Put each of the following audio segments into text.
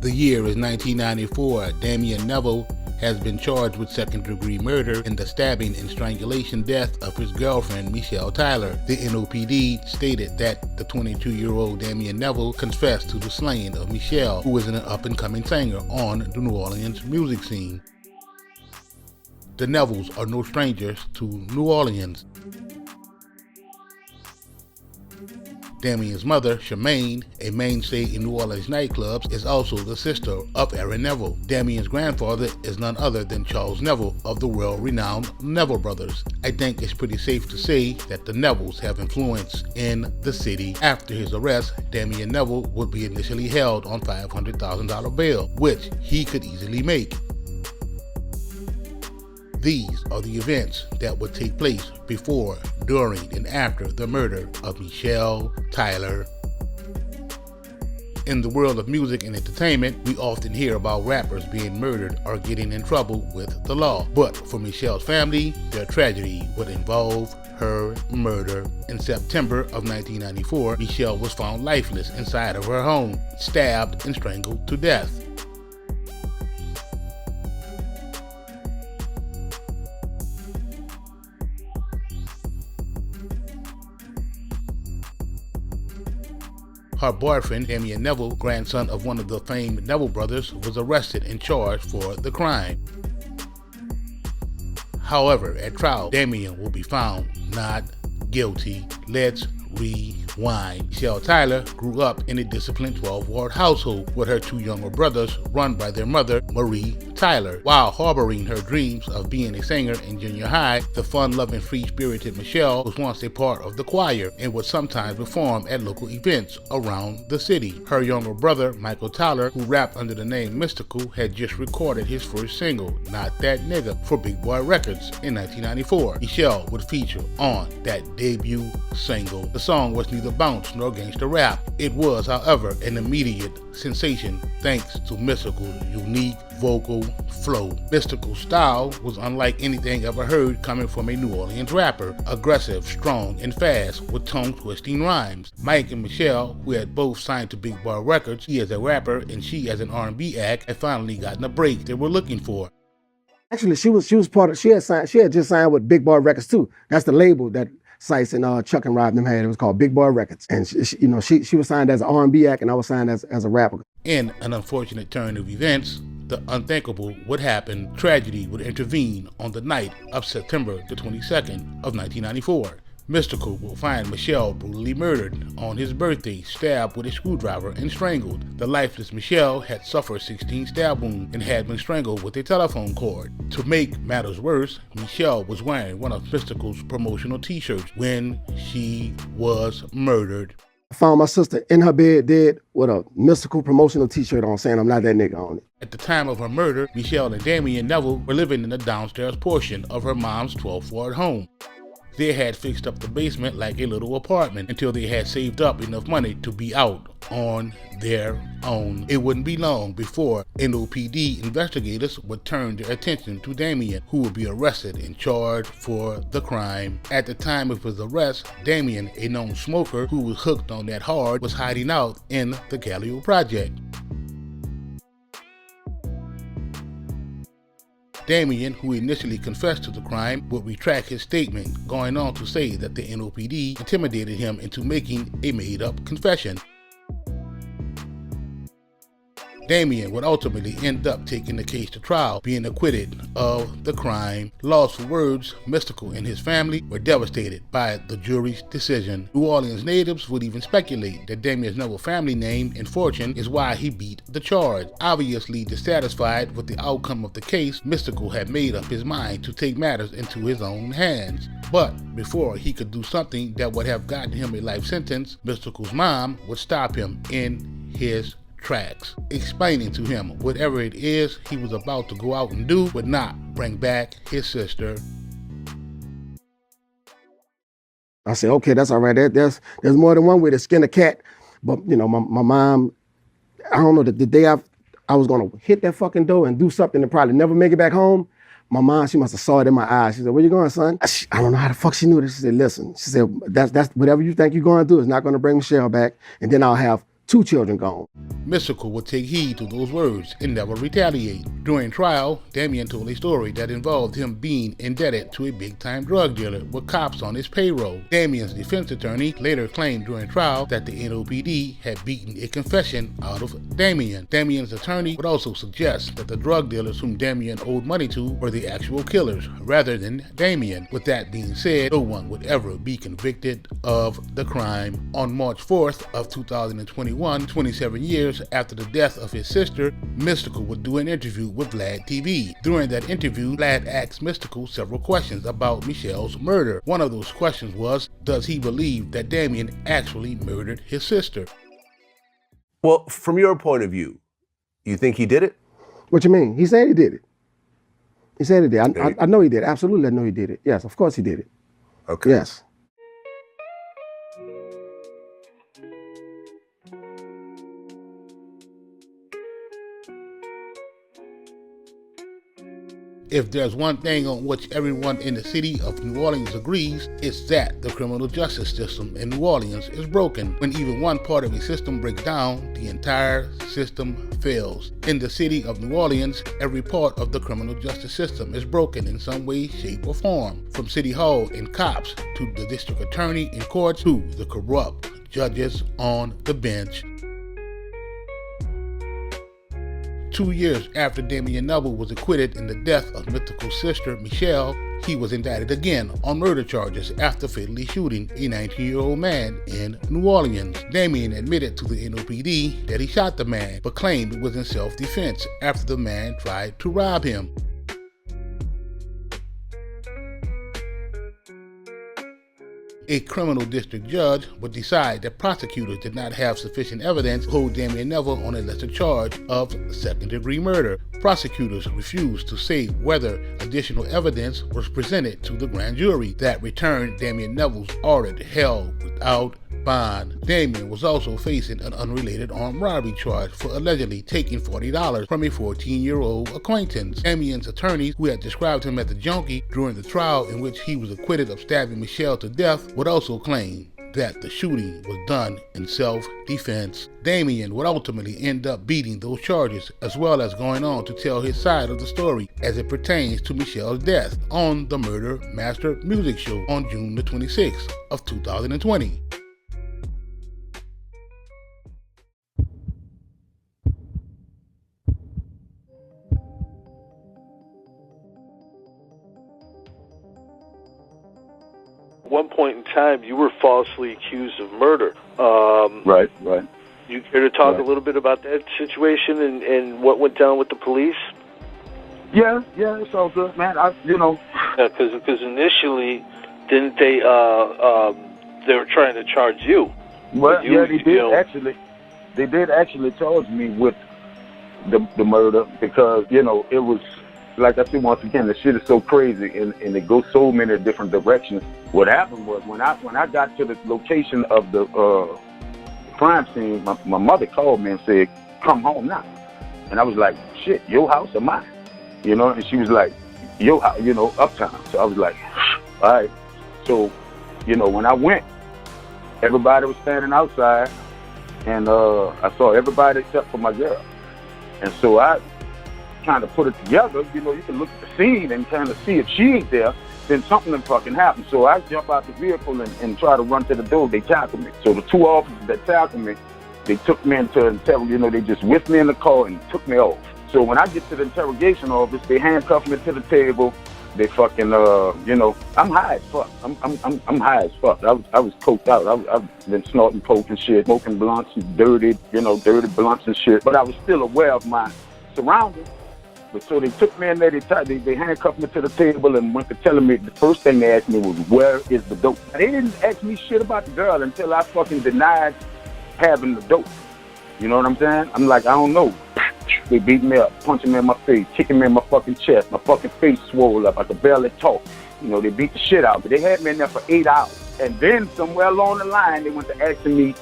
The year is 1994. Damian Neville has been charged with second-degree murder in the stabbing and strangulation death of his girlfriend, Michelle Tyler. The NOPD stated that the 22-year-old Damian Neville confessed to the slaying of Michelle, who is an up-and-coming singer on the New Orleans music scene. The Nevilles are no strangers to New Orleans. Damian's mother, Charmaine, a mainstay in New Orleans nightclubs, is also the sister of Aaron Neville. Damian's grandfather is none other than Charles Neville of the world-renowned Neville brothers. I think it's pretty safe to say that the Nevilles have influence in the city. After his arrest, Damian Neville would be initially held on $500,000 bail, which he could easily make. These are the events that would take place before, during, and after the murder of Michelle Tyler. In the world of music and entertainment, we often hear about rappers being murdered or getting in trouble with the law. But for Michelle's family, their tragedy would involve her murder. In September of 1994, Michelle was found lifeless inside of her home, stabbed and strangled to death. Her boyfriend, Damian Neville, grandson of one of the famed Neville brothers, was arrested and charged for the crime. However, at trial, Damian will be found not guilty. Let's rewind. Michelle Tyler grew up in a disciplined 12-ward household with her two younger brothers run by their mother, Marie Tyler. While harboring her dreams of being a singer in junior high, the fun-loving, free-spirited Michelle was once a part of the choir and would sometimes perform at local events around the city. Her younger brother, Michael Tyler, who rapped under the name Mystikal, had just recorded his first single, Not That Nigga, for Big Boy Records in 1994. Michelle would feature on that debut single. The song was neither bounce nor gangsta rap. It was, however, an immediate sensation thanks to Mystikal's unique vocal flow. Mystikal's style was unlike anything ever heard coming from a New Orleans rapper. Aggressive, strong, and fast with tongue-twisting rhymes. Mike and Michelle, who had both signed to Big Boy Records, he as a rapper and she as an R&B act, had finally gotten a break they were looking for. Actually, she was part of. She had just signed with Big Boy Records too. That's the label that Sice and Chuck and Rob them had. It was called Big Boy Records, and she was signed as an R&B act, and I was signed as a rapper. In an unfortunate turn of events, the unthinkable would happen. Tragedy would intervene on the night of September the 22nd of 1994. Mystikal will find Michelle brutally murdered on his birthday, stabbed with a screwdriver and strangled. The lifeless Michelle had suffered 16 stab wounds and had been strangled with a telephone cord. To make matters worse, Michelle was wearing one of Mystikal's promotional t-shirts when she was murdered. I found my sister in her bed dead with a Mystikal promotional t-shirt on saying I'm not that nigga on it. At the time of her murder, Michelle and Damian Neville were living in the downstairs portion of her mom's 12-ward home. They had fixed up the basement like a little apartment until they had saved up enough money to be out on their own. It wouldn't be long before NOPD investigators would turn their attention to Damian, who would be arrested and charged for the crime. At the time of his arrest, Damian, a known smoker who was hooked on that hard, was hiding out in the Galileo Project. Damian, who initially confessed to the crime, would retract his statement, going on to say that the NOPD intimidated him into making a made-up confession. Damian would ultimately end up taking the case to trial, being acquitted of the crime. Lost for words, Mystikal and his family were devastated by the jury's decision. New Orleans natives would even speculate that Damian's Neville family name and fortune is why he beat the charge. Obviously dissatisfied with the outcome of the case, Mystikal had made up his mind to take matters into his own hands. But before he could do something that would have gotten him a life sentence, Mystikal's mom would stop him in his tracks, explaining to him whatever it is he was about to go out and do would not bring back his sister. I said, okay, that's all right. There's more than one way to skin a cat. But my mom, I don't know, the day I was gonna hit that fucking door and do something and probably never make it back home, my mom, she must have saw it in my eyes. She said, where you going, son? I don't know how the fuck she knew this. She said, listen, she said, that's whatever you think you're going to do is not going to bring Michelle back, and then I'll have 2 children gone. Mystikal would take heed to those words and never retaliate. During trial, Damien told a story that involved him being indebted to a big-time drug dealer with cops on his payroll. Damien's defense attorney later claimed during trial that the NOPD had beaten a confession out of Damien. Damien's attorney would also suggest that the drug dealers whom Damien owed money to were the actual killers, rather than Damien. With that being said, no one would ever be convicted of the crime. On March 4th of 2021, 27 years after the death of his sister, Mystikal would do an interview with Vlad TV. During that interview, Vlad asked Mystikal several questions about Michelle's murder. One of those questions was, does he believe that Damien actually murdered his sister? Well, from your point of view, you think he did it? What you mean? He said he did it. He said he did. I know he did. Absolutely, I know he did it. Yes, of course he did it. Okay. Yes. If there's one thing on which everyone in the city of New Orleans agrees, it's that the criminal justice system in New Orleans is broken. When even one part of a system breaks down, the entire system fails. In the city of New Orleans, every part of the criminal justice system is broken in some way, shape, or form. From City Hall and cops, to the district attorney and courts, to the corrupt judges on the bench. 2 years after Damien Neville was acquitted in the death of Mystikal's sister, Michelle, he was indicted again on murder charges after fatally shooting a 19-year-old man in New Orleans. Damien admitted to the NOPD that he shot the man, but claimed it was in self-defense after the man tried to rob him. A criminal district judge would decide that prosecutors did not have sufficient evidence to hold Damien Neville on a lesser charge of second-degree murder. Prosecutors refused to say whether additional evidence was presented to the grand jury that returned Damien Neville's order held without bond. Damien was also facing an unrelated armed robbery charge for allegedly taking $40 from a 14-year-old acquaintance. Damien's attorneys, who had described him as a junkie during the trial in which he was acquitted of stabbing Michelle to death, would also claim that the shooting was done in self-defense. Damien would ultimately end up beating those charges, as well as going on to tell his side of the story as it pertains to Michelle's death on the Murder Master Music Show on June the 26th of 2020. At one point in time, you were falsely accused of murder. Right. You care to talk a little bit about that situation and what went down with the police? Yeah, it's all good, man. Because initially, didn't they were trying to charge you? Well, they did actually. They did actually charge me with the murder because it was. Like I said, once again, the shit is so crazy and it goes so many different directions. What happened was when I got to the location of the crime scene, my mother called me and said, "Come home now." And I was like, "Shit, your house or mine?" And she was like, "Your house, uptown." So I was like, "All right." So, when I went, everybody was standing outside, and I saw everybody except for my girl. And so I kind of put it together, you can look at the scene and kind of see if she ain't there, then something done fucking happened. So I jump out the vehicle and try to run to the door. They tackled me. So the 2 officers that tackled me, they took me into they just whipped me in the car and took me off. So when I get to the interrogation office, they handcuffed me to the table. They fucking, I'm high as fuck. I'm high as fuck. I was coked out. I've been snorting coke and shit, smoking blunts and dirty blunts and shit. But I was still aware of my surroundings. So they took me in there, they handcuffed me to the table and went to telling me, the first thing they asked me was, where is the dope? They didn't ask me shit about the girl until I fucking denied having the dope. You know what I'm saying? I'm like, I don't know. They beat me up, punching me in my face, kicking me in my fucking chest, my fucking face swole up, I could barely talk. They beat the shit out, but they had me in there for 8 hours. And then somewhere along the line, they went to asking me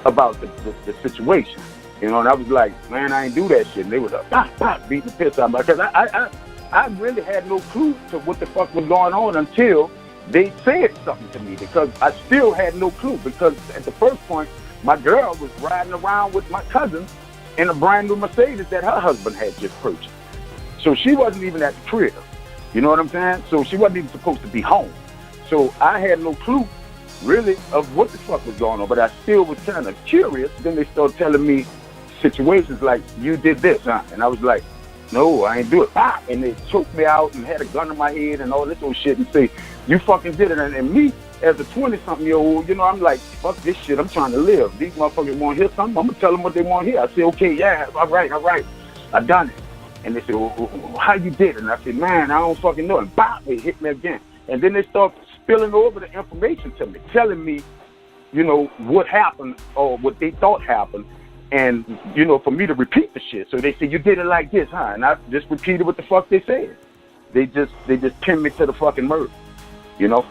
about the situation. And I was like, man, I ain't do that shit. And they was like, beating the piss out of me. Because I really had no clue to what the fuck was going on until they said something to me. Because I still had no clue. Because at the first point, my girl was riding around with my cousin in a brand new Mercedes that her husband had just purchased. So she wasn't even at the crib. You know what I'm saying? So she wasn't even supposed to be home. So I had no clue, really, of what the fuck was going on. But I still was kind of curious. Then they started telling me situations like, you did this, huh? And I was like, no, I ain't do it. Ah! And they choked me out and had a gun in my head and all this old shit and say, you fucking did it. And me, as a 20-something-year-old, you know, I'm like, fuck this shit. I'm trying to live. These motherfuckers want to hear something. I'm going to tell them what they want to hear. I say, okay, yeah, all right. I done it. And they said, well, how you did it? And I said, man, I don't fucking know. And bop, they hit me again. And then they start spilling over the information to me, telling me, you know, what happened or what they thought happened. And, you know, for me to repeat the shit. So they said, you did it like this, huh? And I just repeated what the fuck they said. They just pinned me to the fucking murder, you know?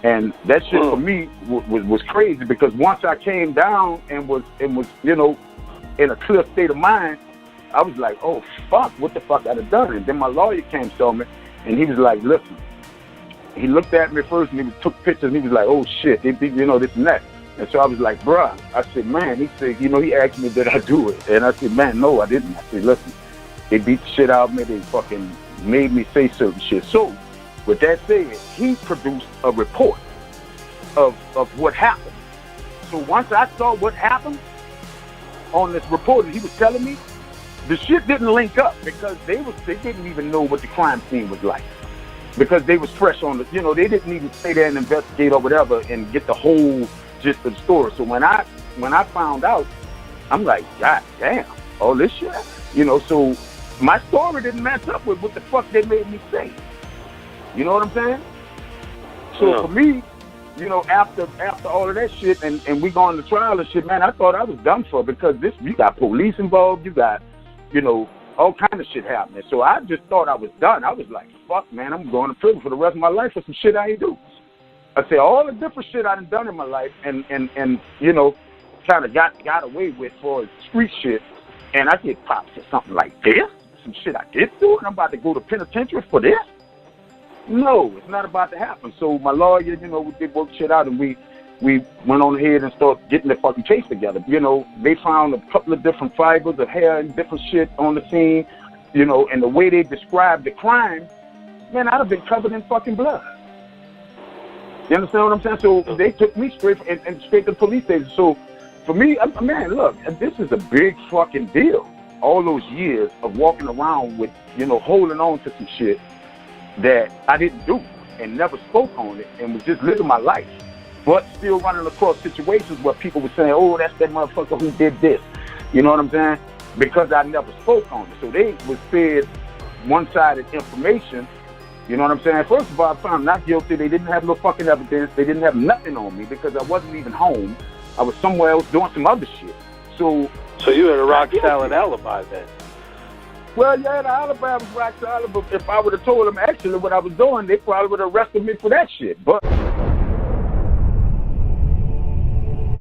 And that shit for me was crazy because once I came down and was, you know, in a clear state of mind, I was like, oh, fuck, what the fuck I done done? And then my lawyer came to me and he was like, listen, he looked at me first and he took pictures and he was like, oh shit, you know, this and that. And so I was like, bruh, I said, man, he said, you know, he asked me, did I do it? And I said, man, no, I didn't. I said, listen, they beat the shit out of me. They fucking made me say certain shit. So with that said, he produced a report of what happened. So once I saw what happened on this report that he was telling me, the shit didn't link up because they didn't even know what the crime scene was like. Because they was fresh on the, you know, they didn't even stay there and investigate or whatever and get the whole gist of the story. So when I found out, I'm like, God damn, all this shit, you know. So my story didn't match up with what the fuck they made me say. You know what I'm saying? So for me, you know, after all of that shit and we going to trial and shit, man, I thought I was done for because you got police involved, you got, you know, all kind of shit happening. So I just thought I was done. I was like, fuck, man, I'm going to prison for the rest of my life for some shit I ain't do. I say all the different shit I done in my life and you know, kind of got away with for street shit, and I get popped for something like this, some shit I did do, and I'm about to go to penitentiary for this? No, it's not about to happen. So my lawyer, you know, we did work shit out, and we went on ahead and started getting the fucking case together. You know, they found a couple of different fibers of hair and different shit on the scene, you know, and the way they described the crime, man, I'd have been covered in fucking blood. You understand what I'm saying? So they took me straight to the police station. So for me, man, look, this is a big fucking deal. All those years of walking around with, you know, holding on to some shit that I didn't do and never spoke on it and was just living my life, but still running across situations where people were saying, oh, that's that motherfucker who did this. You know what I'm saying? Because I never spoke on it. So they was fed one-sided information. You know what I'm saying? First of all, if I'm not guilty, they didn't have no fucking evidence. They didn't have nothing on me because I wasn't even home. I was somewhere else doing some other shit. So you had a rock-solid alibi then? Well, yeah, the alibi was rock solid, but if I would have told them actually what I was doing, they probably would have arrested me for that shit. But